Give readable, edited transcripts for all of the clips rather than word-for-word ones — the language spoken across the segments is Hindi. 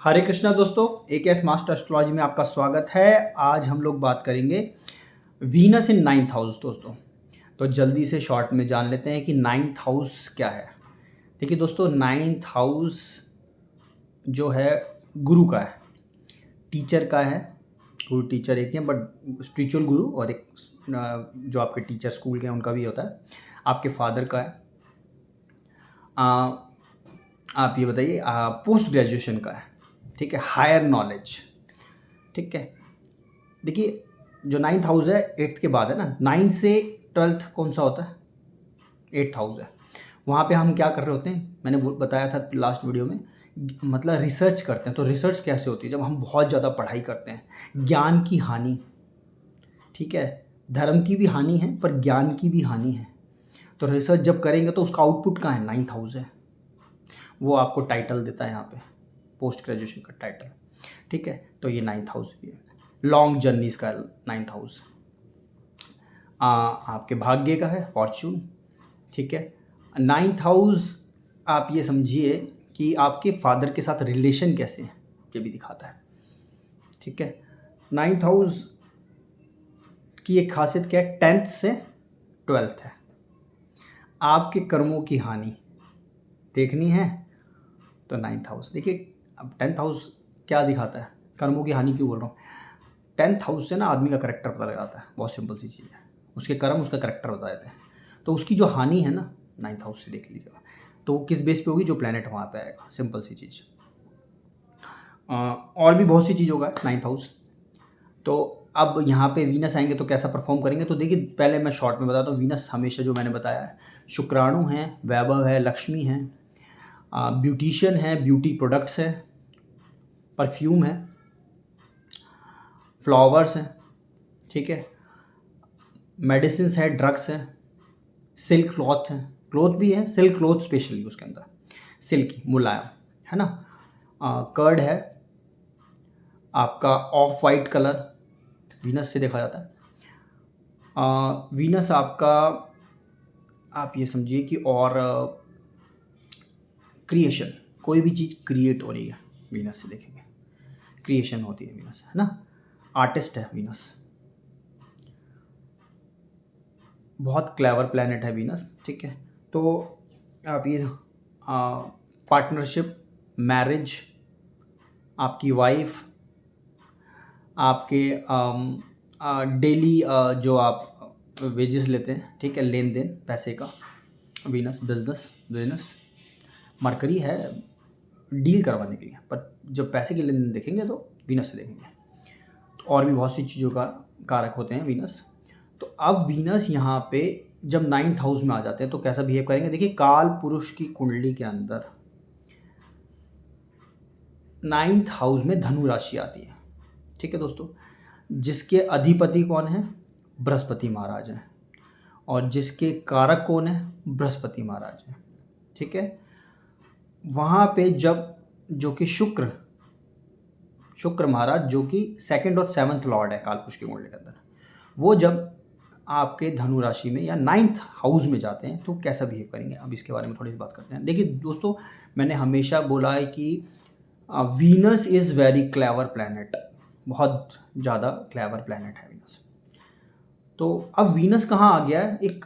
हरे कृष्णा दोस्तों, AKS मास्टर एस्ट्रोलॉजी में आपका स्वागत है। आज हम लोग बात करेंगे वीनस इन नाइन्थ हाउस दोस्तों। तो जल्दी से शॉर्ट में जान लेते हैं कि नाइन्थ हाउस क्या है। देखिए दोस्तों, नाइन्थ हाउस जो है गुरु का है, टीचर का है। गुरु टीचर एक ही है, बट स्पिरिचुअल गुरु और एक जो आपके टीचर स्कूल के हैं उनका भी होता है। आपके फादर का है। आप ये बताइए, पोस्ट ग्रेजुएशन का है, ठीक है, हायर नॉलेज, ठीक है। देखिए, जो नाइन्थ हाउस है एट्थ के बाद है ना, नाइन्थ से ट्वेल्थ कौन सा होता है? एट्थ हाउस है। वहाँ पे हम क्या कर रहे होते हैं, मैंने बताया था लास्ट वीडियो में, मतलब रिसर्च करते हैं। तो रिसर्च कैसे होती है? जब हम बहुत ज़्यादा पढ़ाई करते हैं, ज्ञान की हानि, ठीक है, धर्म की भी हानि है पर ज्ञान की भी हानि है। तो रिसर्च जब करेंगे तो उसका आउटपुट कहाँ है? नाइन्थ हाउस है। वो आपको टाइटल देता है यहाँ पे, पोस्ट ग्रेजुएशन का टाइटल, ठीक है। तो ये नाइन्थ हाउस भी है। लॉन्ग जर्नीज का नाइन्थ हाउस आपके भाग्य का है, फॉर्च्यून, ठीक है। नाइन्थ हाउस आप ये समझिए कि आपके फादर के साथ रिलेशन कैसे हैं ये भी दिखाता है, ठीक है। नाइन्थ हाउस की एक खासियत क्या है? टेंथ से ट्वेल्थ है। आपके कर्मों की हानि देखनी है तो नाइन्थ हाउस देखिए। अब टेंथ हाउस क्या दिखाता है? कर्मों की हानि क्यों बोल रहा हूँ? टेंथ हाउस से ना आदमी का करेक्टर पता लगाता है। बहुत सिंपल सी चीज़ है, उसके कर्म उसका करेक्टर बता देते हैं। तो उसकी जो हानि है ना, नाइन्थ हाउस से देख लीजिएगा। तो वो किस बेस पे होगी? जो प्लेनेट वहाँ पे आएगा, सिंपल सी चीज़। और भी बहुत सी चीज़ होगा नाइन्थ हाउस। तो अब यहाँ पे वीनस आएंगे तो कैसा परफॉर्म करेंगे? तो देखिए, पहले मैं शॉर्ट में बताता हूँ। वीनस हमेशा जो मैंने बताया है, शुक्राणु है, वैभव है, लक्ष्मी है, ब्यूटिशियन है, ब्यूटी प्रोडक्ट्स है, परफ्यूम है, फ्लावर्स हैं, ठीक है, मेडिसिन है, ड्रग्स है, सिल्क क्लॉथ है, क्लॉथ भी है, सिल्क क्लॉथ स्पेशली उसके अंदर, सिल्की मुलायम, है ना। कर्ड है, आपका ऑफ वाइट कलर वीनस से देखा जाता है। वीनस आपका, आप ये समझिए कि, और क्रिएशन, कोई भी चीज़ क्रिएट हो रही है वीनस से देखेंगे, क्रिएशन होती है वीनस, है ना। आर्टिस्ट है वीनस, बहुत क्लेवर प्लैनेट है वीनस, ठीक है। तो आप ये पार्टनरशिप, मैरिज, आपकी वाइफ, आपके डेली जो आप वेजेस लेते हैं, ठीक है, लेन देन पैसे का, वीनस, बिजनेस। मरकरी है डील करवाने के लिए, पर जब पैसे के लेन देन देखेंगे तो वीनस से देखेंगे। तो और भी बहुत सी चीज़ों का कारक होते हैं वीनस। तो अब वीनस यहाँ पे जब नाइन्थ हाउस में आ जाते हैं तो कैसा बिहेव करेंगे? देखिए, काल पुरुष की कुंडली के अंदर नाइन्थ हाउस में धनु राशि आती है, ठीक है दोस्तों। जिसके अधिपति कौन है? बृहस्पति महाराज हैं। और जिसके कारक कौन है? बृहस्पति महाराज हैं, ठीक है। वहाँ पे जब, जो कि शुक्र महाराज, जो कि सेकंड और सेवंथ लॉर्ड है कालपुरुष की कुंडली के अंदर, वो जब आपके धनु राशि में या नाइन्थ हाउस में जाते हैं तो कैसा बिहेव करेंगे? अब इसके बारे में थोड़ी सी बात करते हैं। देखिए दोस्तों, मैंने हमेशा बोला है कि Venus is very clever planet, बहुत ज़्यादा क्लेवर प्लैनेट है वीनस। तो अब वीनस कहाँ आ गया है? एक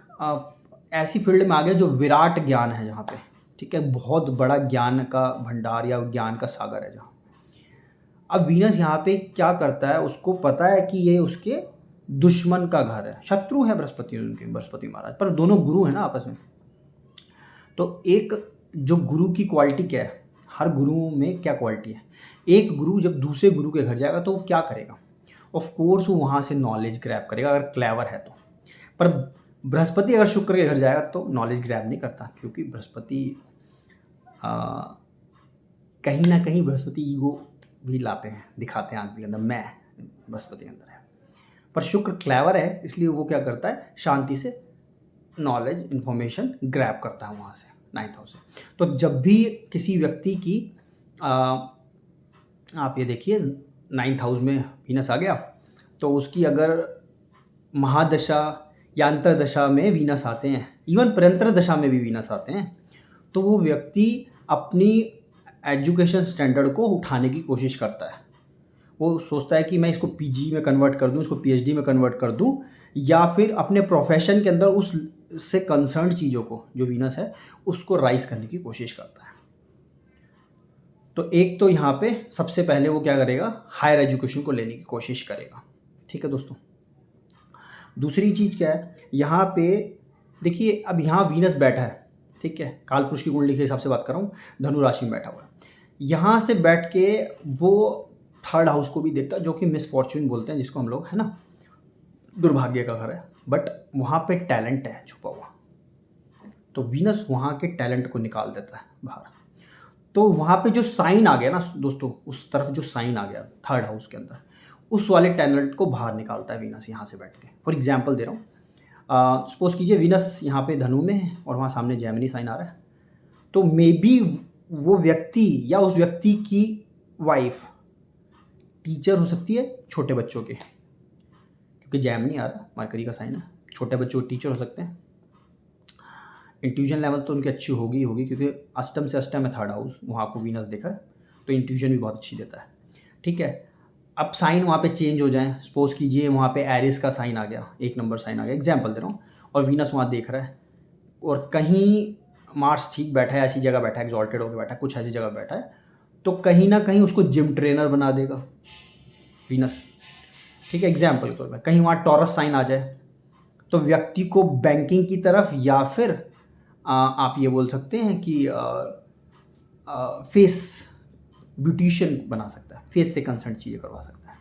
ऐसी फील्ड में आ गया जो विराट ज्ञान है जहाँ पे, ठीक है, बहुत बड़ा ज्ञान का भंडार या ज्ञान का सागर है जहाँ। अब वीनस यहाँ पे क्या करता है? उसको पता है कि ये उसके दुश्मन का घर है, शत्रु है बृहस्पति, उनके बृहस्पति महाराज, पर दोनों गुरु हैं ना आपस में। तो एक जो गुरु की क्वालिटी क्या है, हर गुरु में क्या क्वालिटी है? एक गुरु जब दूसरे गुरु के घर जाएगा तो वो क्या करेगा? ऑफ कोर्स वो वहाँ से नॉलेज ग्रैब करेगा अगर क्लेवर है तो। पर बृहस्पति अगर शुक्र के घर जाएगा तो नॉलेज ग्रैब नहीं करता, क्योंकि बृहस्पति कहीं ना कहीं बृहस्पति ईगो भी लाते हैं, दिखाते हैं आदमी के अंदर, मैं बृहस्पति के अंदर है। पर शुक्र क्लेवर है, इसलिए वो क्या करता है? शांति से नॉलेज, इन्फॉर्मेशन ग्रैब करता है वहाँ से, नाइन्थ हाउस से। तो जब भी किसी व्यक्ति की आप ये देखिए, नाइन्थ हाउस में वीनस आ गया तो उसकी अगर महादशा या अंतरदशा में वीनस आते हैं, इवन परंतर दशा में भी वीनस आते हैं, तो वो व्यक्ति अपनी एजुकेशन स्टैंडर्ड को उठाने की कोशिश करता है। वो सोचता है कि मैं इसको पीजी में कन्वर्ट कर दूँ, इसको पीएचडी में कन्वर्ट कर दूँ, या फिर अपने प्रोफेशन के अंदर उससे कंसर्न्ड चीज़ों को, जो वीनस है, उसको राइज़ करने की कोशिश करता है। तो एक तो यहाँ पे सबसे पहले वो क्या करेगा, हायर एजुकेशन को लेने की कोशिश करेगा। ठीक है दोस्तों। दूसरी चीज़ क्या है, यहाँ पे देखिए, अब यहाँ वीनस बैठा है, ठीक है, कालपुरुष की कुंडली के हिसाब से बात कर रहा हूँ, धनु राशि में बैठा हुआ है। यहाँ से बैठ के वो थर्ड हाउस को भी देखता है, जो कि मिसफॉर्चून बोलते हैं जिसको हम लोग, है ना, दुर्भाग्य का घर है, बट वहाँ पे टैलेंट है छुपा हुआ। तो वीनस वहाँ के टैलेंट को निकाल देता है बाहर। तो वहाँ पे जो साइन आ गया ना दोस्तों, उस तरफ जो साइन आ गया थर्ड हाउस के अंदर, उस वाले टैलेंट को बाहर निकालता है वीनस यहाँ से बैठ के। फॉर एग्जाम्पल दे रहा हूँ, सपोज कीजिए वीनस यहाँ पे धनु में है और वहाँ सामने जेमिनी साइन आ रहा है, तो मे बी वो व्यक्ति या उस व्यक्ति की वाइफ टीचर हो सकती है छोटे बच्चों के, क्योंकि जेमिनी आ रहा है, मरकरी का साइन है, छोटे बच्चों के टीचर हो सकते हैं। इंट्यूजन लेवल तो उनकी अच्छी होगी ही होगी, क्योंकि अष्टम से अष्टम है थर्ड हाउस, वहाँ को वीनस देखा है, तो इंट्यूजन भी बहुत अच्छी देता है। ठीक है, अब साइन वहाँ पे चेंज हो जाए, सपोज कीजिए वहाँ पे एरिस का साइन आ गया, 1 नंबर साइन आ गया, एग्जाम्पल दे रहा हूँ, और वीनस वहाँ देख रहा है, और कहीं मार्स ठीक बैठा है, ऐसी जगह बैठा है, एक्सॉल्टेड होकर बैठा है, कुछ ऐसी जगह बैठा है, तो कहीं ना कहीं उसको जिम ट्रेनर बना देगा वीनस। ठीक है, एग्जाम्पल के तौर पर कहीं वहाँ टॉरस साइन आ जाए, तो व्यक्ति को बैंकिंग की तरफ, या फिर आप ये बोल सकते हैं कि फेस ब्यूटिशियन बना सकता है, फेस से कंसर्न चीज़ें करवा सकता है।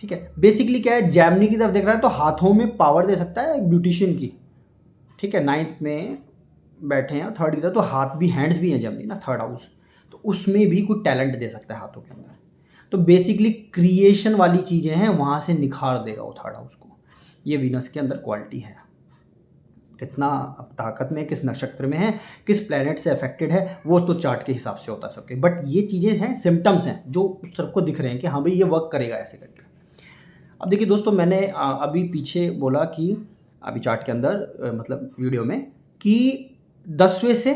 ठीक है, बेसिकली क्या है, जेमिनी की तरफ देख रहा है तो हाथों में पावर दे सकता है एक ब्यूटिशियन की। ठीक है, 9th में बैठे हैं, थर्ड की तरफ तो हाथ भी, हैंड्स भी हैं जेमिनी ना, थर्ड हाउस, तो उसमें भी कुछ टैलेंट दे सकता है हाथों के अंदर। तो बेसिकली क्रिएशन वाली चीज़ें हैं, वहाँ से निखार देगा वो थर्ड हाउस को। ये वीनस के अंदर क्वालिटी है। कितना ताकत में, किस नक्षत्र में है, किस प्लैनेट से अफेक्टेड है, वो तो चार्ट के हिसाब से होता है सबके, बट ये चीज़ें हैं, सिम्टम्स हैं जो उस तरफ को दिख रहे हैं कि हाँ भाई ये वर्क करेगा ऐसे करके। अब देखिए दोस्तों, मैंने अभी पीछे बोला कि अभी चार्ट के अंदर मतलब वीडियो में, कि 10वें से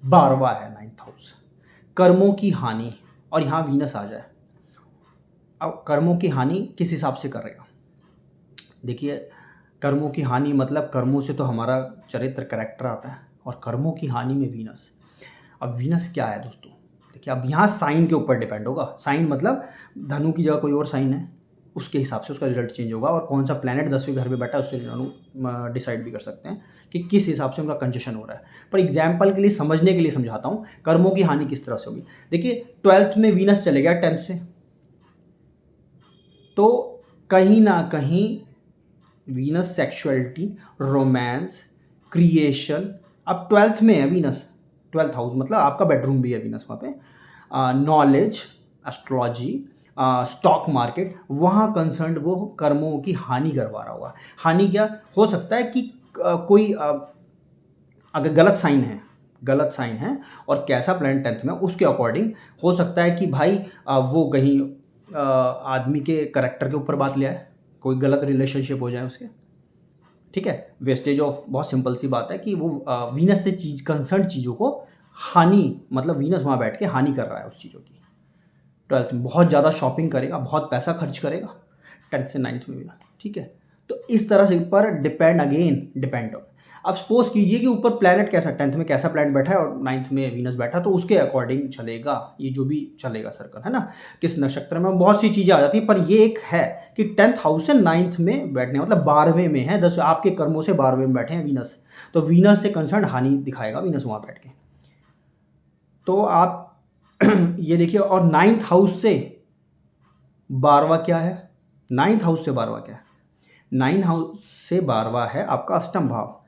12वां है 9th हाउस, कर्मों की हानि, और यहाँ वीनस आ जाए। अब कर्मों की हानि किस हिसाब से करेगा, देखिए, कर्मों की हानि मतलब कर्मों से तो हमारा चरित्र, कैरेक्टर आता है, और कर्मों की हानि में वीनस। अब वीनस क्या है दोस्तों, देखिए, अब यहाँ साइन के ऊपर डिपेंड होगा। साइन मतलब धनु की जगह कोई और साइन है, उसके हिसाब से उसका रिजल्ट चेंज होगा, और कौन सा प्लैनेट 10वें घर में बैठा है उससे डिसाइड भी कर सकते हैं कि किस हिसाब से उनका कंजशन हो रहा है। पर एग्जाम्पल के लिए, समझने के लिए समझाता हूँ, कर्मों की हानि किस तरह से होगी। देखिए, 12th में वीनस चले गया 10th से, तो कहीं ना कहीं वीनस सेक्सुअलिटी, रोमांस, क्रिएशन, अब 12th में है वीनस, 12th हाउस मतलब आपका बेडरूम भी है वीनस वहाँ पे, नॉलेज, एस्ट्रोलॉजी, स्टॉक मार्केट, वहाँ कंसर्न वो कर्मों की हानि करवा रहा होगा। हानि क्या हो सकता है कि कोई अगर गलत साइन है और कैसा प्लैनेट 10th में, उसके अकॉर्डिंग हो सकता है कि भाई वो कहीं आदमी के करेक्टर के ऊपर बात ले आए, कोई गलत रिलेशनशिप हो जाए उसके। ठीक है, वेस्टेज ऑफ, बहुत सिंपल सी बात है कि वो वीनस से कंसर्न चीज़ों को हानि, मतलब वीनस वहाँ बैठ के हानि कर रहा है उस चीज़ों की। 12th में बहुत ज़्यादा शॉपिंग करेगा, बहुत पैसा खर्च करेगा 10th से 9th में भी। ठीक है, तो इस तरह से पर डिपेंड ऑन। अब सपोज कीजिए कि ऊपर प्लैनेट कैसा, 10th में कैसा प्लैनेट बैठा है और 9th में वीनस बैठा, तो उसके अकॉर्डिंग चलेगा ये जो भी चलेगा सर्कल, है ना, किस नक्षत्र में, बहुत सी चीज़ें आ जाती है। पर ये एक है कि 10th हाउस से 9th में बैठने, मतलब 12वें में है, 10 आपके कर्मों से 12वें में बैठे हैं वीनस, तो वीनस से कंसर्न हानि दिखाएगा वीनस वहाँ बैठ के। तो आप ये देखिए, और 9th हाउस से 12वां क्या है, 9th हाउस से 12वां क्या है, 9th हाउस से 12वां है आपका अष्टम भाव,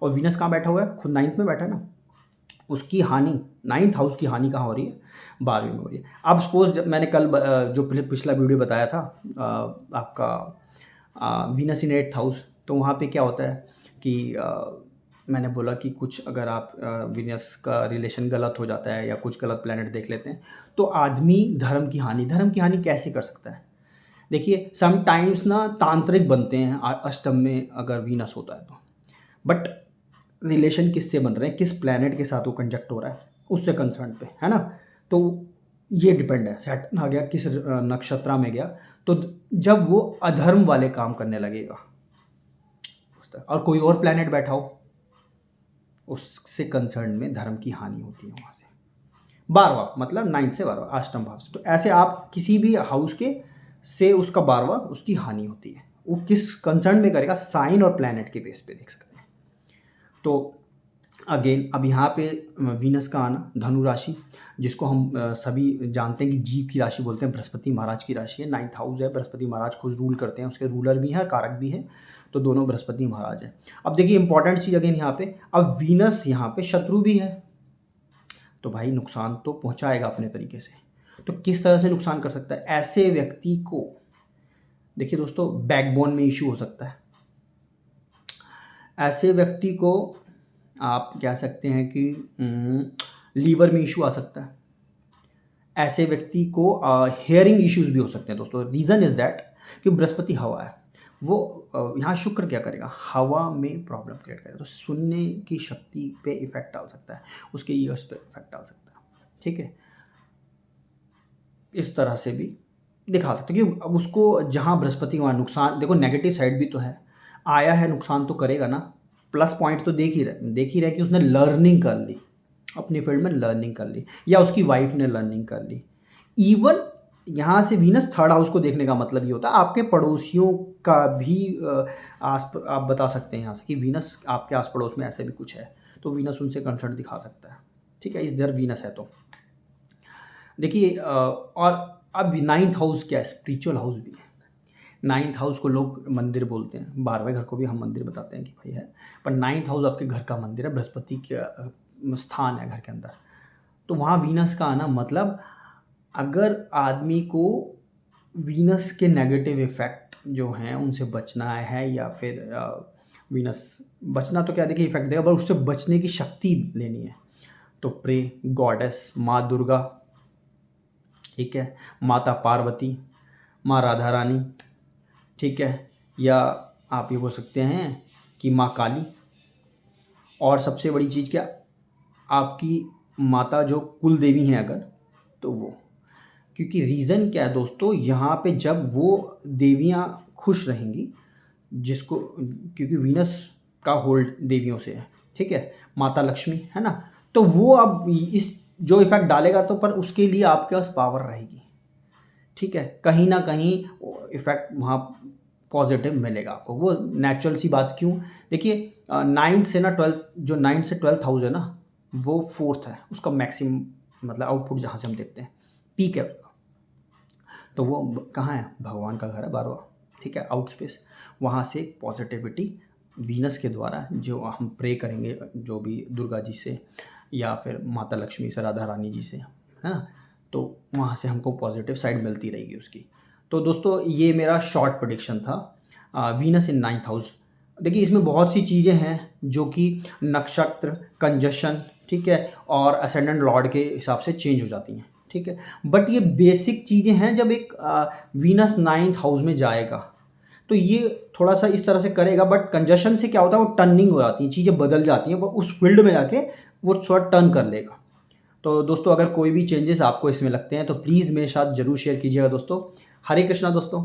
और वीनस कहाँ बैठा हुआ है, खुद 9th में बैठा है ना, उसकी हानि, 9th हाउस की हानि कहाँ हो रही है, 12वें में हो रही है। अब सपोज मैंने कल जो पिछला वीडियो बताया था आपका वीनस इन 8th हाउस, तो वहाँ पे क्या होता है कि मैंने बोला कि कुछ अगर आप वीनस का रिलेशन गलत हो जाता है या कुछ गलत प्लैनेट देख लेते हैं, तो आदमी धर्म की हानि कैसे कर सकता है। देखिए, समटाइम्स ना तांत्रिक बनते हैं अष्टम में अगर वीनस होता है तो, बट रिलेशन किससे बन रहे हैं, किस प्लैनेट के साथ वो कंजक्ट हो रहा है, उससे कंसर्न पे, है ना। तो ये डिपेंड है, सैटर्न आ गया किस नक्षत्र में गया, तो जब वो अधर्म वाले काम करने लगेगा और कोई और प्लैनेट बैठा हो, उससे कंसर्न में धर्म की हानि होती है वहाँ से। 12वां मतलब 9 से 12वां अष्टम भाव से, तो ऐसे आप किसी भी हाउस के से उसका 12वां उसकी हानि होती है। वो किस कंसर्न में करेगा, साइन और प्लैनेट के बेस पे देख सकते हैं। तो अगेन अब यहाँ पे वीनस का आना धनु राशि, जिसको हम सभी जानते हैं कि जीव की राशि बोलते हैं, बृहस्पति महाराज की राशि है, 9th हाउस है, बृहस्पति महाराज खुद रूल करते हैं, उसके रूलर भी हैं, कारक भी है, तो दोनों बृहस्पति महाराज हैं। अब देखिए इंपॉर्टेंट चीज़ अगेन यहाँ पे, अब वीनस यहाँ पे शत्रु भी है, तो भाई नुकसान तो पहुँचाएगा अपने तरीके से। तो किस तरह से नुकसान कर सकता है ऐसे व्यक्ति को, देखिए दोस्तों बैकबोन में इशू हो सकता है, ऐसे व्यक्ति को आप कह सकते हैं कि लीवर में इशू आ सकता है, ऐसे व्यक्ति को हेयरिंग इश्यूज भी हो सकते हैं दोस्तों। रीज़न इज़ दैट कि बृहस्पति हवा है, वो यहाँ शुक्र क्या करेगा, हवा में प्रॉब्लम क्रिएट करेगा, तो सुनने की शक्ति पे इफेक्ट डाल सकता है, उसके ईयर्स पे इफेक्ट डाल सकता है, ठीक है। इस तरह से भी दिखा सकते हैं कि अब उसको जहाँ बृहस्पति वहाँ नुकसान, देखो नेगेटिव साइड भी तो है, आया है नुकसान तो करेगा ना, प्लस पॉइंट तो देख ही रहे कि उसने लर्निंग कर ली, अपनी फील्ड में लर्निंग कर ली, या उसकी वाइफ ने लर्निंग कर ली। इवन यहाँ से वीनस 3rd हाउस को देखने का मतलब ये होता है आपके पड़ोसियों का भी आप बता सकते हैं यहाँ से कि वीनस आपके आस पड़ोस में ऐसे भी कुछ है, तो वीनस उनसे कंसर्न दिखा सकता है, ठीक है, इधर वीनस है। तो देखिए और अब 9th हाउस क्या है, स्पिरिचुअल हाउस भी है। 9th हाउस को लोग मंदिर बोलते हैं, 12वें घर को भी हम मंदिर बताते हैं कि भाई है, पर 9th हाउस आपके घर का मंदिर है, बृहस्पति का स्थान है घर के अंदर। तो वहाँ वीनस का आना मतलब अगर आदमी को वीनस के नेगेटिव इफ़ेक्ट जो हैं उनसे बचना है, या फिर वीनस बचना तो क्या देखिए इफेक्ट देगा, पर उससे बचने की शक्ति लेनी है, तो प्रे गॉडेस माँ दुर्गा, ठीक है, माता पार्वती, माँ राधा रानी, ठीक है, या आप ये बोल सकते हैं कि माँ काली, और सबसे बड़ी चीज़ क्या, आपकी माता जो कुल देवी हैं अगर, तो वो, क्योंकि रीज़न क्या है दोस्तों, यहाँ पे जब वो देवियाँ खुश रहेंगी, जिसको क्योंकि वीनस का होल्ड देवियों से है, ठीक है, माता लक्ष्मी है ना, तो वो अब इस जो इफ़ेक्ट डालेगा तो पर उसके लिए आपके पास पावर रहेगी, ठीक है, कहीं ना कहीं इफ़ेक्ट वहाँ पॉजिटिव मिलेगा आपको, वो नेचुरल सी बात। क्यों, देखिए 9th से ना 12th, जो 9th से 12th हाउस है ना, वो 4th है, उसका मैक्सिमम मतलब आउटपुट जहाँ से हम देखते हैं पीक है, तो वो कहाँ है, भगवान का घर है 12वां, ठीक है, आउट स्पेस, वहाँ से पॉजिटिविटी वीनस के द्वारा जो हम प्रे करेंगे, जो भी दुर्गा जी से या फिर माता लक्ष्मी से, राधा रानी जी से, है ना, तो वहाँ से हमको पॉजिटिव साइड मिलती रहेगी उसकी। तो दोस्तों ये मेरा शॉर्ट प्रेडिक्शन था वीनस इन 9th हाउस। देखिए इसमें बहुत सी चीज़ें हैं जो कि नक्षत्र, कंजशन, ठीक है, और असेंडेंट लॉर्ड के हिसाब से चेंज हो जाती हैं, ठीक है, बट ये बेसिक चीज़ें हैं। जब एक वीनस 9th हाउस में जाएगा तो ये थोड़ा सा इस तरह से करेगा, बट कंजशन से क्या होता है, वो टर्निंग हो जाती है, चीज़ें बदल जाती हैं, वो उस फील्ड में जाके वो थोड़ा टर्न कर लेगा। तो दोस्तों अगर कोई भी चेंजेस आपको इसमें लगते हैं तो प्लीज़ मेरे साथ ज़रूर शेयर कीजिएगा दोस्तों। हरे कृष्णा दोस्तों।